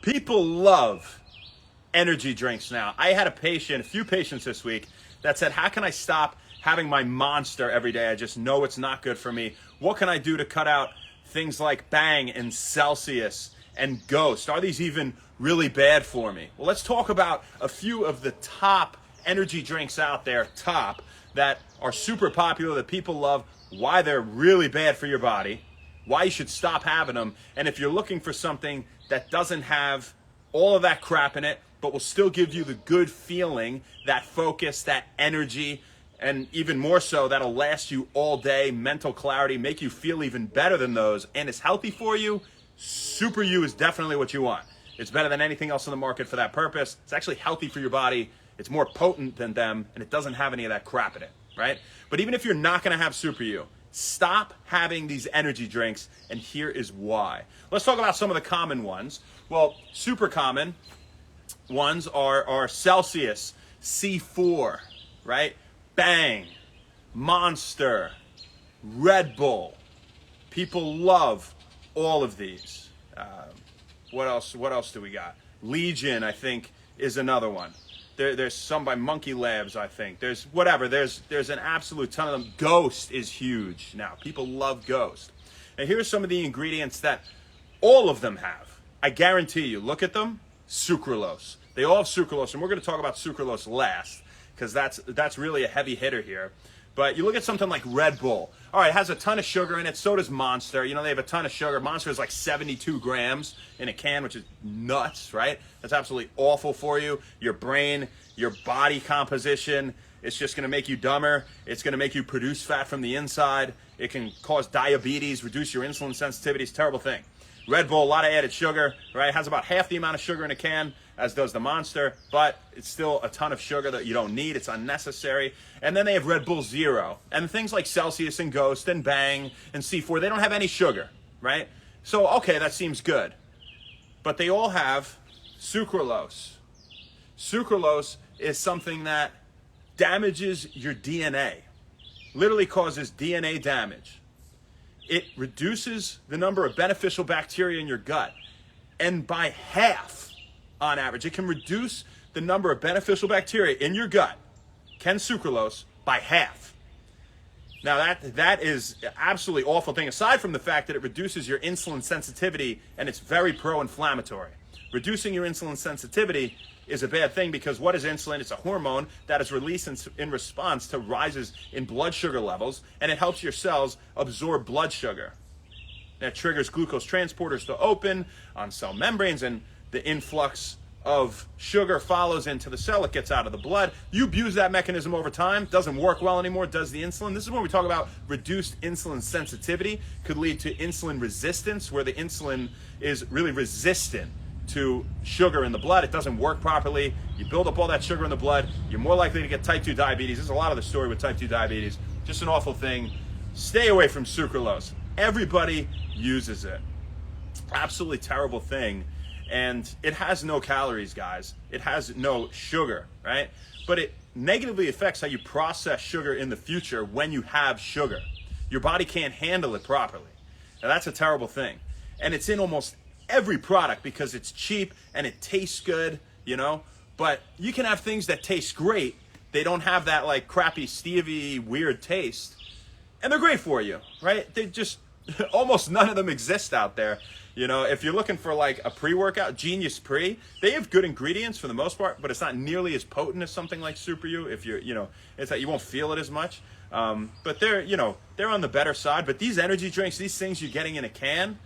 People love energy drinks now. I had a few patients this week that said, how can I stop having my Monster every day? I just know it's not good for me. What can I do to cut out things like Bang and Celsius and Ghost? Are these even really bad for me? Well, let's talk about a few of the top energy drinks out there, that are super popular, that people love, why they're really bad for your body, why you should stop having them, and if you're looking for something that doesn't have all of that crap in it, but will still give you the good feeling, that focus, that energy, and even more so, that'll last you all day, mental clarity, make you feel even better than those, and it's healthy for you, Super U is definitely what you want. It's better than anything else in the market for that purpose. It's actually healthy for your body. It's more potent than them, and it doesn't have any of that crap in it, right? But even if you're not going to have Super U, stop having these energy drinks, and here is why. Let's talk about some of the common ones. Well, super common ones are Celsius, C4, right? Bang, Monster, Red Bull. People love all of these. What else do we got? Legion, I think, is another one. There's some by Monkey Labs, I think. There's an absolute ton of them. Ghost is huge now. People love Ghost. And here's some of the ingredients that all of them have. I guarantee you, look at them, sucralose. They all have sucralose, and we're going to talk about sucralose last, because that's really a heavy hitter here. But you look at something like Red Bull. All right, it has a ton of sugar in it. So does Monster. You know, they have a ton of sugar. Monster is like 72 grams in a can, which is nuts, right? That's absolutely awful for you. Your brain, your body composition. It's just going to make you dumber. It's going to make you produce fat from the inside. It can cause diabetes, reduce your insulin sensitivity. It's a terrible thing. Red Bull, a lot of added sugar, right? It has about half the amount of sugar in a can as does the Monster, but it's still a ton of sugar that you don't need. It's unnecessary. And then they have Red Bull Zero. And things like Celsius and Ghost and Bang and C4, they don't have any sugar, right? So, okay, that seems good. But they all have sucralose. Sucralose is something that damages your DNA, literally causes DNA damage. It reduces the number of beneficial bacteria in your gut, and by half on average. It can reduce the number of beneficial bacteria in your gut, sucralose, by half. Now that is an absolutely awful thing, aside from the fact that it reduces your insulin sensitivity and it's very pro-inflammatory. Reducing your insulin sensitivity is a bad thing, because what is insulin? It's a hormone that is released in response to rises in blood sugar levels, and it helps your cells absorb blood sugar. That triggers glucose transporters to open on cell membranes, and the influx of sugar follows into the cell. It gets out of the blood. You abuse that mechanism over time. Doesn't work well anymore. Does the insulin. This is when we talk about reduced insulin sensitivity. Could lead to insulin resistance, where the insulin is really resistant to sugar in the blood. It doesn't work properly. You build up all that sugar in the blood. You're more likely to get type 2 diabetes. There's a lot of the story with type 2 diabetes. Just an awful thing. Stay away from sucralose. Everybody uses it. Absolutely terrible thing. And it has no calories, guys. It has no sugar, right? But it negatively affects how you process sugar in the future when you have sugar. Your body can't handle it properly. Now, that's a terrible thing. And it's in almost every product because it's cheap and it tastes good, you know? But you can have things that taste great. They don't have that like crappy stevie weird taste. And they're great for you, right? They just, almost none of them exist out there. You know, if you're looking for like a pre-workout, Genius Pre, they have good ingredients for the most part, but it's not nearly as potent as something like Super U. If you're, it's that you won't feel it as much. But they're on the better side. But these energy drinks, these things you're getting in a can,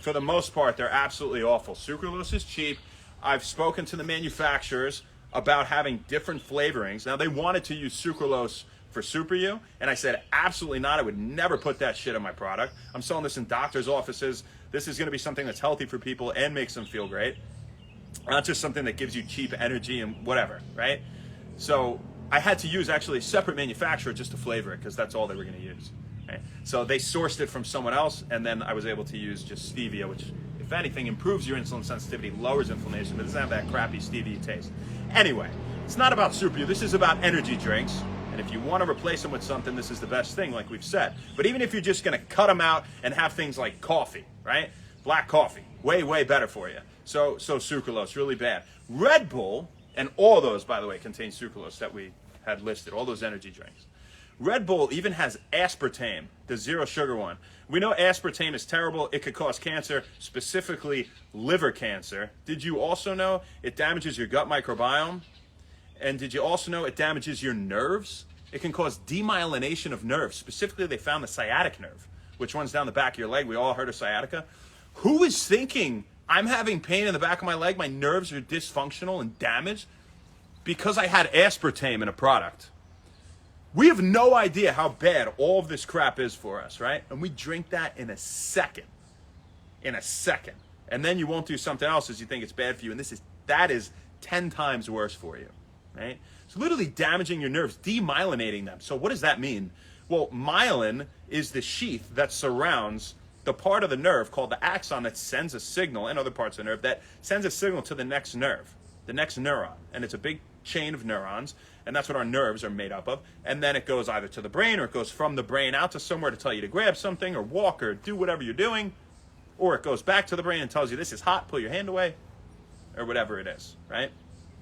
for the most part, they're absolutely awful. Sucralose is cheap. I've spoken to the manufacturers about having different flavorings. Now, they wanted to use sucralose for Super U, and I said, absolutely not. I would never put that shit in my product. I'm selling this in doctors' offices. This is going to be something that's healthy for people and makes them feel great. Not just something that gives you cheap energy and whatever, right? So I had to use actually a separate manufacturer just to flavor it, because that's all they were going to use. Right? So they sourced it from someone else, and then I was able to use just stevia, which, if anything, improves your insulin sensitivity, lowers inflammation, but doesn't have that crappy stevia taste. Anyway, it's not about Super U. This is about energy drinks. And if you want to replace them with something, this is the best thing, like we've said. But even if you're just going to cut them out and have things like coffee, right? Black coffee, way better for you. So sucralose, really bad. Red Bull, and all those, by the way, contain sucralose that we had listed, all those energy drinks. Red Bull even has aspartame, the zero sugar one. We know aspartame is terrible. It could cause cancer, specifically liver cancer. Did you also know it damages your gut microbiome? And did you also know it damages your nerves? It can cause demyelination of nerves. Specifically, they found the sciatic nerve, which runs down the back of your leg. We all heard of sciatica. Who is thinking, I'm having pain in the back of my leg, my nerves are dysfunctional and damaged because I had aspartame in a product? We have no idea how bad all of this crap is for us, right? And we drink that in a second. In a second. And then you won't do something else as you think it's bad for you. And that is 10 times worse for you, right? It's literally damaging your nerves, demyelinating them. So what does that mean? Well, myelin is the sheath that surrounds the part of the nerve called the axon that sends a signal, and other parts of the nerve, that sends a signal to the next nerve, the next neuron. And it's a big chain of neurons, and that's what our nerves are made up of. And then it goes either to the brain, or it goes from the brain out to somewhere to tell you to grab something or walk or do whatever you're doing, or it goes back to the brain and tells you this is hot, pull your hand away, or whatever it is, right?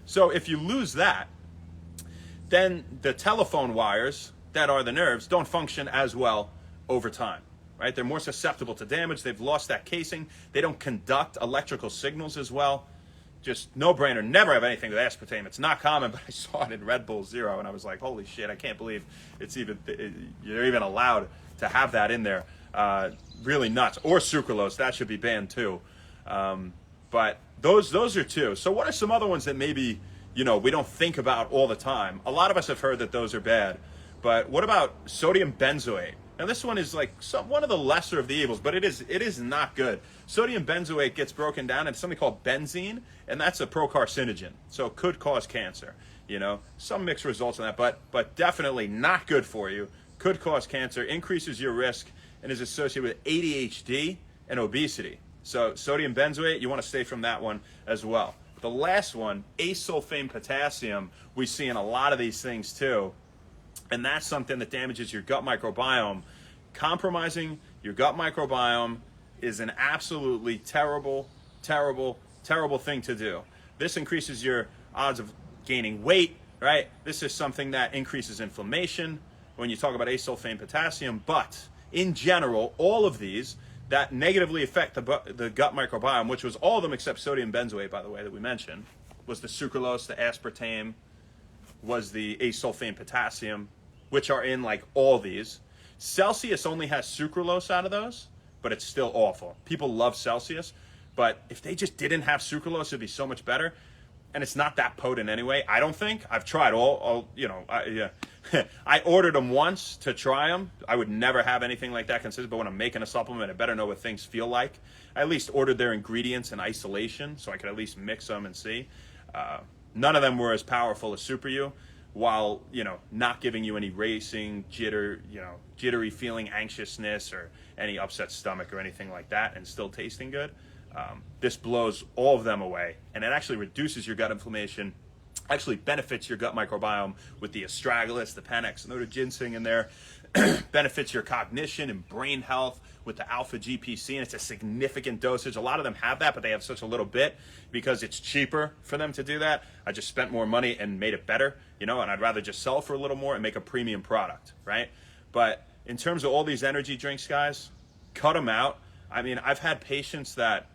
So if you lose that, then the telephone wires that are the nerves don't function as well over time, right? They're more susceptible to damage. They've lost that casing. They don't conduct electrical signals as well. Just no-brainer. Never have anything with aspartame. It's not common, but I saw it in Red Bull Zero, and I was like, holy shit, I can't believe you're even allowed to have that in there. Really nuts. Or sucralose. That should be banned too. But those are two. So what are some other ones that maybe, we don't think about all the time? A lot of us have heard that those are bad. But what about sodium benzoate? Now this one is like one of the lesser of the evils, but it is not good. Sodium benzoate gets broken down into something called benzene, and that's a procarcinogen. So it could cause cancer. Some mixed results on that, but definitely not good for you. Could cause cancer, increases your risk, and is associated with ADHD and obesity. So sodium benzoate, you want to stay from that one as well. The last one, asulfame potassium, we see in a lot of these things too. And that's something that damages your gut microbiome. Compromising your gut microbiome is an absolutely terrible thing to do. This increases your odds of gaining weight, right? This is something that increases inflammation when you talk about asulfame potassium. But in general, all of these that negatively affect the gut microbiome, which was all of them except sodium benzoate, by the way, that we mentioned, was the sucralose, the aspartame, was the asulfame potassium, which are in like all these. Celsius only has sucralose out of those, but it's still awful. People love Celsius, but if they just didn't have sucralose, it'd be so much better. And it's not that potent anyway, I don't think. I've tried I ordered them once to try them. I would never have anything like that considered, but when I'm making a supplement, I better know what things feel like. I at least ordered their ingredients in isolation so I could at least mix them and see. None of them were as powerful as Super U, while, not giving you any racing, jittery feeling, anxiousness, or any upset stomach or anything like that, and still tasting good. This blows all of them away, and it actually reduces your gut inflammation, actually benefits your gut microbiome with the astragalus, the Panax, and the ginseng in there, benefits your cognition and brain health with the alpha GPC, and it's a significant dosage. A lot of them have that, but they have such a little bit because it's cheaper for them to do that. I just spent more money and made it better, and I'd rather just sell for a little more and make a premium product, right? But in terms of all these energy drinks, guys, cut them out. I mean, I've had patients that,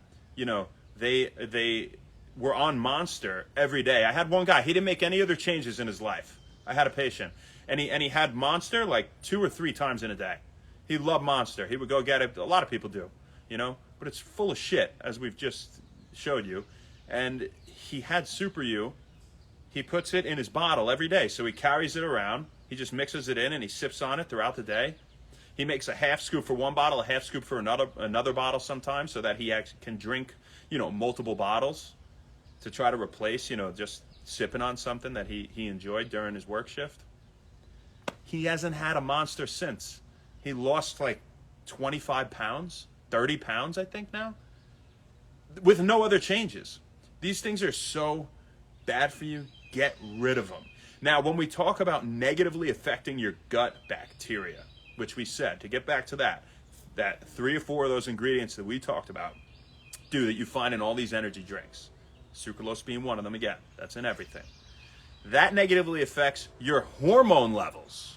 they were on Monster every day. I had one guy, he didn't make any other changes in his life. I had a patient, and he had Monster like 2 or 3 times in a day. He loved Monster. He would go get it. A lot of people do, but it's full of shit, as we've just showed you. And he had Super U. He puts it in his bottle every day. So he carries it around. He just mixes it in and he sips on it throughout the day. He makes a half scoop for one bottle, a half scoop for another bottle sometimes, so that he actually can drink, multiple bottles to try to replace, just sipping on something that he enjoyed during his work shift. He hasn't had a Monster since. He lost like 25 pounds, 30 pounds, I think now, with no other changes. These things are so bad for you. Get rid of them. Now, when we talk about negatively affecting your gut bacteria, which we said, to get back to that 3 or 4 of those ingredients that we talked about, do that you find in all these energy drinks, sucralose being one of them again, that's in everything, that negatively affects your hormone levels.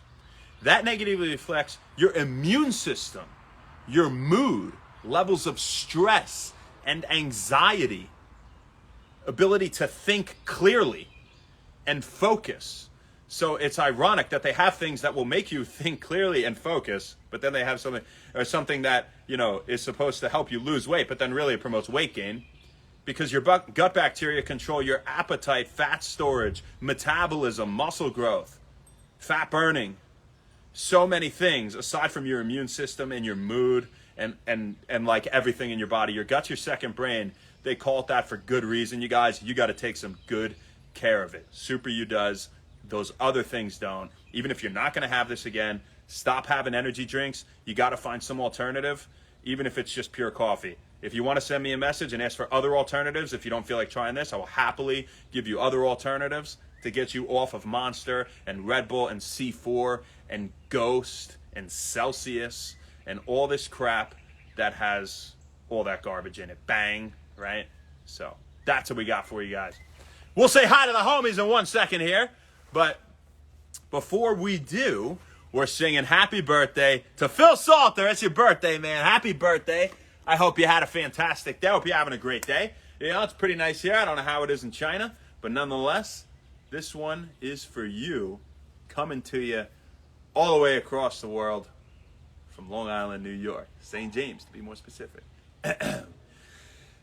That negatively affects your immune system, your mood, levels of stress and anxiety, ability to think clearly and focus. So it's ironic that they have things that will make you think clearly and focus, but then they have something that, you know, is supposed to help you lose weight, but then really it promotes weight gain, because your gut bacteria control your appetite, fat storage, metabolism, muscle growth, fat burning. So many things aside from your immune system and your mood and like everything in your body. Your gut's your second brain. They call it that for good reason, you guys. You got to take some good care of it. Super You does. Those other things don't. Even if you're not going to have this again, stop having energy drinks. You got to find some alternative, even if it's just pure coffee. If you want to send me a message and ask for other alternatives, if you don't feel like trying this, I will happily give you other alternatives to get you off of Monster and Red Bull and C4 and Ghost and Celsius and all this crap that has all that garbage in it. Bang, right? So that's what we got for you guys. We'll say hi to the homies in 1 second here, but before we do, we're singing happy birthday to Phil Salter. It's your birthday, man. Happy birthday. I hope you had a fantastic day. I hope you're having a great day. You know, it's pretty nice here. I don't know how it is in China, but nonetheless, this one is for you, coming to you all the way across the world from Long Island, New York. St. James, to be more specific.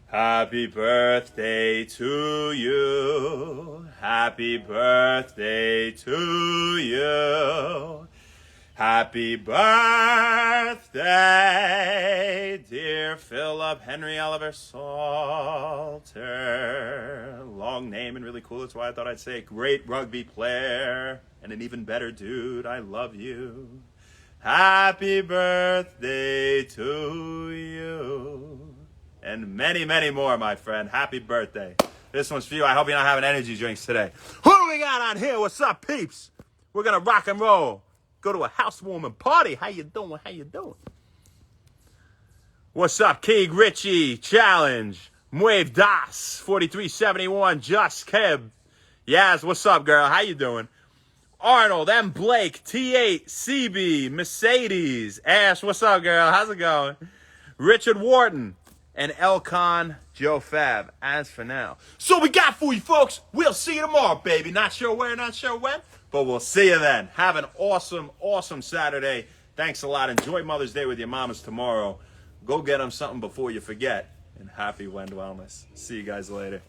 Happy birthday to you. Happy birthday to you. Happy birthday, dear Philip Henry Oliver Salter. Long name and really cool. That's why I thought I'd say it. Great rugby player and an even better dude. I love you. Happy birthday to you. And many, many more, my friend. Happy birthday. This one's for you. I hope you're not having energy drinks today. Who do we got on here? What's up, peeps? We're going to rock and roll. Go to a housewarming party. How you doing? How you doing? What's up, Keeg Richie? Challenge. Mueve Das. 4371. Just Keb. Yaz, what's up, girl? How you doing? Arnold. M. Blake. T8. CB. Mercedes. Ash, what's up, girl? How's it going? Richard Wharton. And Elcon Joe Fab. As for now. So we got for you, folks. We'll see you tomorrow, baby. Not sure where, not sure when. But we'll see you then. Have an awesome, awesome Saturday. Thanks a lot. Enjoy Mother's Day with your mamas tomorrow. Go get them something before you forget. And happy Wend Wellness. See you guys later.